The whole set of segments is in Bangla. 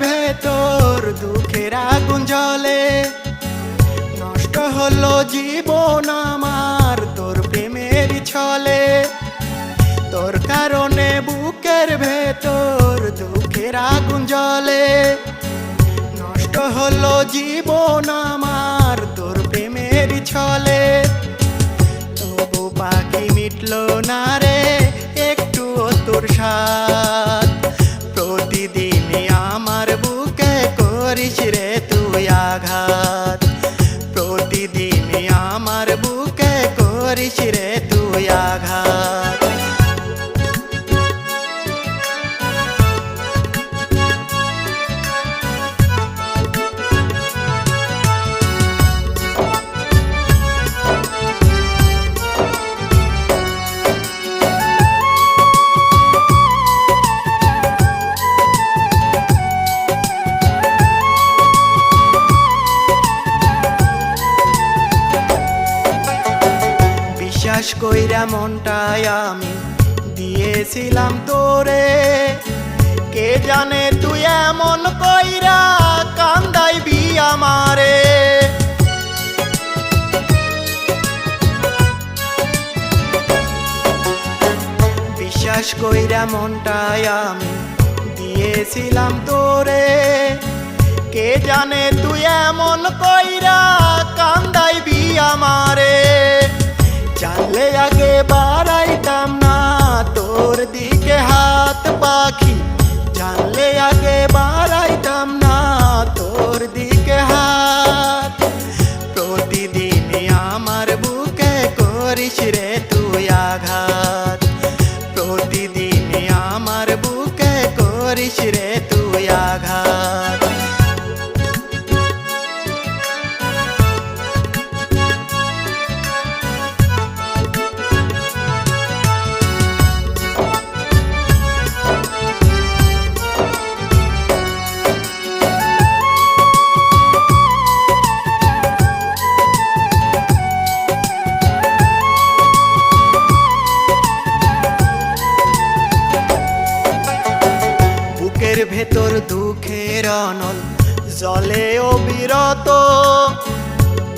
ভেতর দুঃখের আগুন জ্বলে। নষ্ট হলো জীবন আমার তোর প্রেমের ছলে। তোর কারণে বুকের ভেতর দুঃখের আগুন জ্বলে। নষ্ট হলো জীবন আমার তোর প্রেমের ছলে। তবু পাখি মিটলো না রে একটুও তোর সাথ। প্রতিদিনই আমার বুকে করিস রে তুই আঘাত। প্রতিদিনই আমার বুকে করিস রে তুই আঘাত। বিশ্বাস কইরা মনটাই আমি দিয়েছিলাম তোরে। কে জানে তুই এমন কইরা কান্দাইবি আমারে। বিশ্বাস কইরা মনটাই আমি দিয়েছিলাম তোরে। কে জানে তুই এমন কইরা কান্দাইবি আমারে। জানলে আগে বাড়াইতাম না তোর দিকে হাত পাখি। জানলে আগে বাড়াইতাম না তোর দিকে হাত। প্রতিদিনই আমার বুকে করিস রে তুই আঘাত। প্রতিদিনই আমার বুকে করিস রে তুই আঘাত। বুকের ভেতর দুঃখের অনল জলে অবিরত।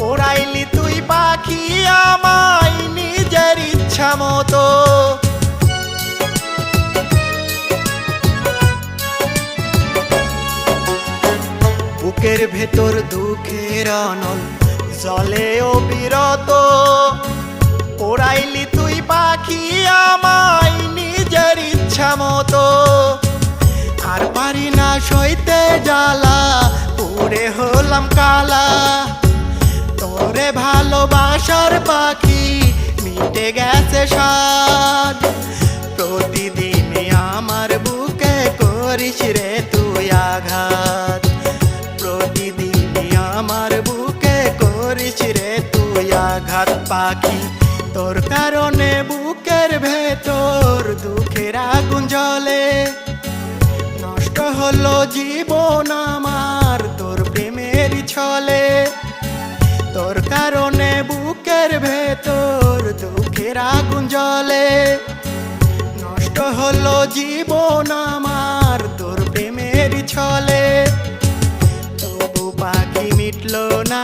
ওড়াইলি তুই পাখি আমায় নিজের ইচ্ছা মতো। বুকের ভেতর দুঃখের অনল জলে অবিরত। ওড়াইলি তুই পাখি আমায় নিজের ইচ্ছা মতো। আর পারি না সইতে জ্বালা পুড়ে হলাম কালা। তোরে ভালোবাসার পাখি মিটে গেছে স্বাদ। প্রতিদিনই আমার বুকে করিস রে তুই আঘাত। প্রতিদিনই আমার বুকে করিস রে তুই আঘাত পাখি। তোর কারণে বুকের ভেতর দুঃখের আগুন জ্বলে। নষ্ট হলো জীবন আমার তোর প্রেমের ছলে। তোর কারণে বুকের ভেতর দুঃখের আগুন জ্বলে। নষ্ট হলো জীবন আমার তোর প্রেমের ছলে। তবু পাখি মিটলো না